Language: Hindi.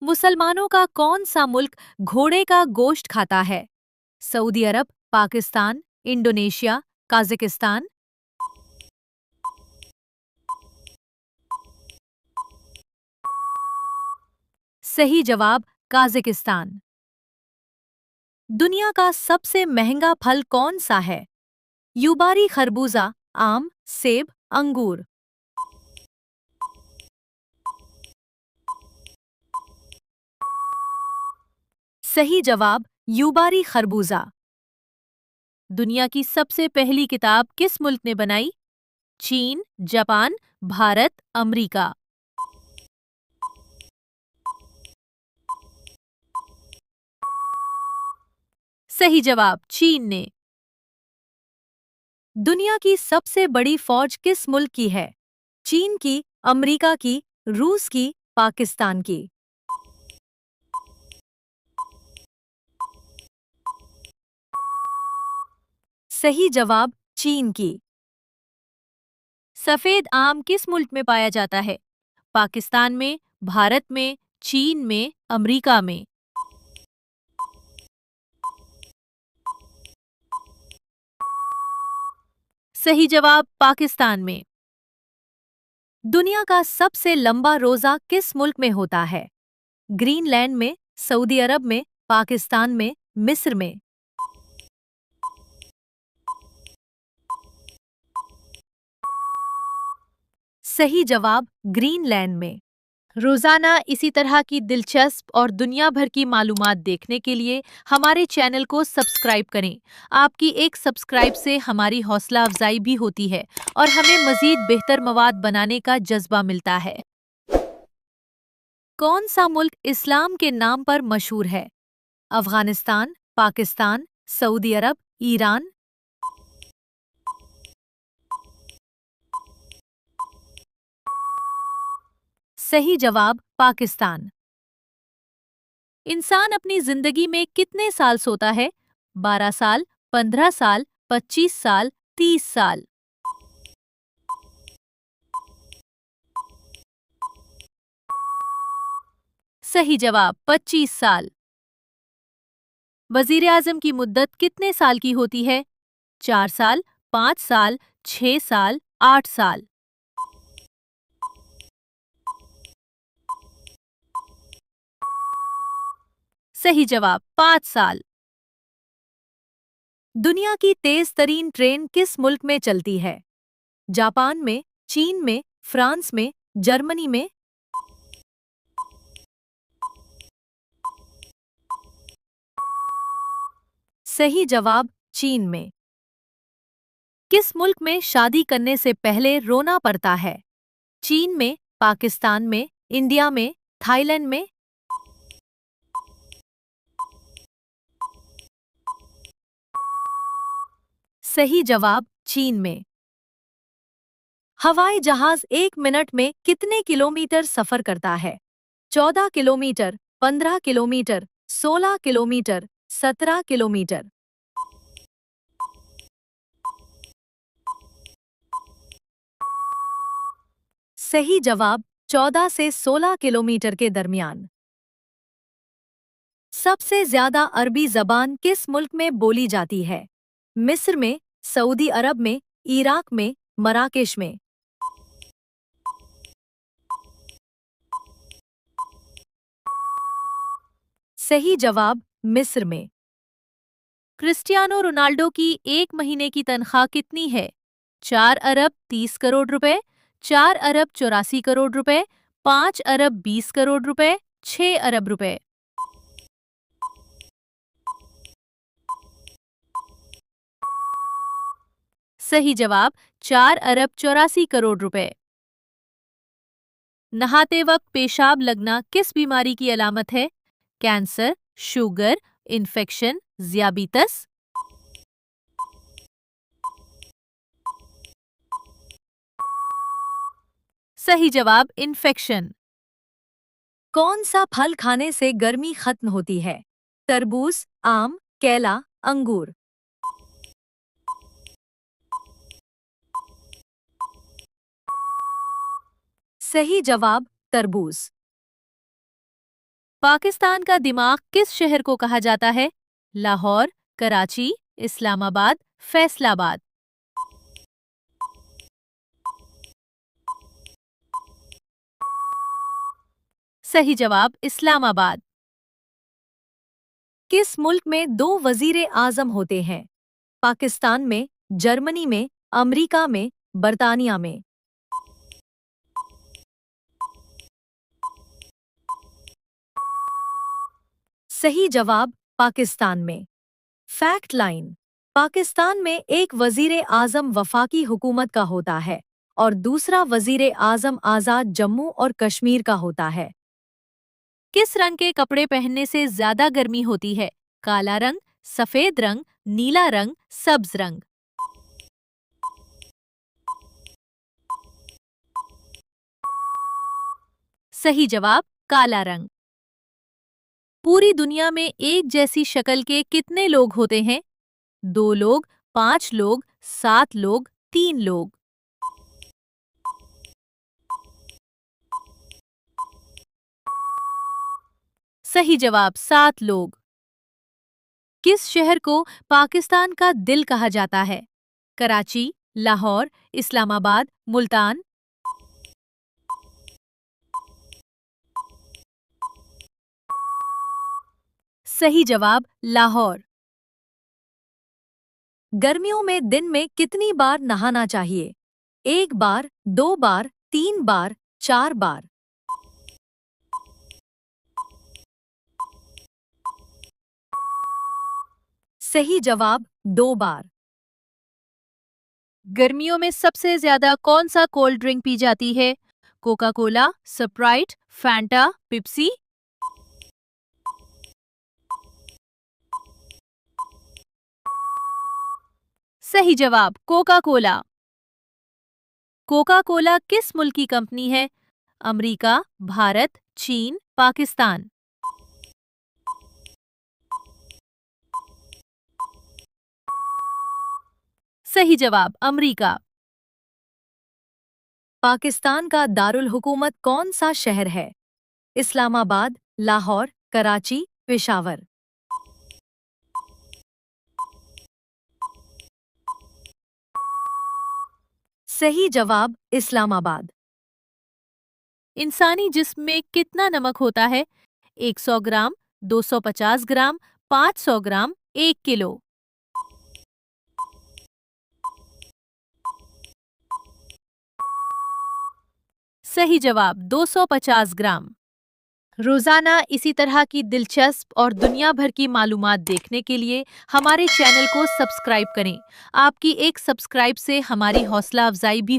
मुसलमानों का कौन सा मुल्क घोड़े का गोश्त खाता है? सऊदी अरब, पाकिस्तान, इंडोनेशिया, काजाकिस्तान। सही जवाब काजाकिस्तान। दुनिया का सबसे महंगा फल कौन सा है? युबारी खरबूजा, आम, सेब, अंगूर। सही जवाब युबारी खरबूजा। दुनिया की सबसे पहली किताब किस मुल्क ने बनाई? चीन, जापान, भारत, अमेरिका। सही जवाब चीन ने। दुनिया की सबसे बड़ी फौज किस मुल्क की है? चीन की, अमेरिका की, रूस की, पाकिस्तान की। सही जवाब चीन की। सफेद आम किस मुल्क में पाया जाता है? पाकिस्तान में, भारत में, चीन में, अमेरिका में। सही जवाब पाकिस्तान में। दुनिया का सबसे लंबा रोजा किस मुल्क में होता है? ग्रीनलैंड में, सऊदी अरब में, पाकिस्तान में, मिस्र में। सही जवाब ग्रीनलैंड में। रोजाना इसी तरह की दिलचस्प और दुनिया भर की मालूमात देखने के लिए हमारे चैनल को सब्सक्राइब करें। आपकी एक सब्सक्राइब से हमारी हौसला अफजाई भी होती है और हमें मजीद बेहतर मवाद बनाने का जज्बा मिलता है। कौन सा मुल्क इस्लाम के नाम पर मशहूर है? अफगानिस्तान, पाकिस्तान, सऊदी अरब, ईरान। सही जवाब पाकिस्तान। इंसान अपनी जिंदगी में कितने साल सोता है? 12 साल, 15 साल, 25 साल, 30 साल। सही जवाब 25 साल। वजीर आजम की मुद्दत कितने साल की होती है? 4 साल, 5 साल, 6 साल, 8 साल। सही जवाब 5 साल। दुनिया की तेज तरीन ट्रेन किस मुल्क में चलती है? जापान में, चीन में, फ्रांस में, जर्मनी में। सही जवाब चीन में। किस मुल्क में शादी करने से पहले रोना पड़ता है? चीन में, पाकिस्तान में, इंडिया में, थाईलैंड में। सही जवाब चीन में। हवाई जहाज 1 मिनट में कितने किलोमीटर सफर करता है? 14 किलोमीटर, 15 किलोमीटर, 16 किलोमीटर, 17 किलोमीटर। सही जवाब 14 से 16 किलोमीटर के दरमियान। सबसे ज्यादा अरबी जबान किस मुल्क में बोली जाती है? मिस्र में, सऊदी अरब में, इराक में, मराकेश में। सही जवाब मिस्र में। क्रिस्टियानो रोनाल्डो की 1 महीने की तनख्वाह कितनी है? 4 अरब 30 करोड़ रुपए, 4 अरब 84 करोड़ रुपए, 5 अरब 20 करोड़ रुपए, 6 अरब रुपए। सही जवाब 4 अरब 84 करोड़ रुपए। नहाते वक्त पेशाब लगना किस बीमारी की अलामत है? कैंसर, शुगर, इन्फेक्शन, ज़ियाबितस। सही जवाब इन्फेक्शन। कौन सा फल खाने से गर्मी खत्म होती है? तरबूज, आम, केला, अंगूर। सही जवाब तरबूज। पाकिस्तान का दिमाग किस शहर को कहा जाता है? लाहौर, कराची, इस्लामाबाद, फैसलाबाद। सही जवाब इस्लामाबाद। किस मुल्क में दो वजीर आजम होते हैं? पाकिस्तान में, जर्मनी में, अमेरिका में, बर्तानिया में। सही जवाब पाकिस्तान में। Fact line. पाकिस्तान में एक वजीर आजम वफाकी हुकूमत का होता है और दूसरा वजीर आजम आज़ाद जम्मू और कश्मीर का होता है। किस रंग के कपड़े पहनने से ज्यादा गर्मी होती है? काला रंग, सफेद रंग, नीला रंग, सब्ज रंग। सही जवाब काला रंग। पूरी दुनिया में एक जैसी शक्ल के कितने लोग होते हैं? 2 लोग, 5 लोग, 7 लोग, 3 लोग। सही जवाब 7 लोग। किस शहर को पाकिस्तान का दिल कहा जाता है? कराची, लाहौर, इस्लामाबाद, मुल्तान। सही जवाब लाहौर। गर्मियों में दिन में कितनी बार नहाना चाहिए? 1 बार, 2 बार, 3 बार, 4 बार। सही जवाब 2 बार। गर्मियों में सबसे ज्यादा कौन सा कोल्ड ड्रिंक पी जाती है? Coca Cola, Sprite, Fanta, Pepsi. सही जवाब कोका कोला। कोका कोला किस मुल्क की कंपनी है? अमेरिका, भारत, चीन, पाकिस्तान। सही जवाब अमेरिका। पाकिस्तान का दारुल हुकूमत कौन सा शहर है? इस्लामाबाद, लाहौर, कराची, पेशावर। सही जवाब इस्लामाबाद। इंसानी जिस्म में कितना नमक होता है? 100 ग्राम, 250 ग्राम, 500 ग्राम, 1 किलो। सही जवाब 250 ग्राम। रोजाना इसी तरह की दिलचस्प और दुनिया भर की मालूमात देखने के लिए हमारे चैनल को सब्सक्राइब करें। आपकी एक सब्सक्राइब से हमारी हौसला अफजाई भी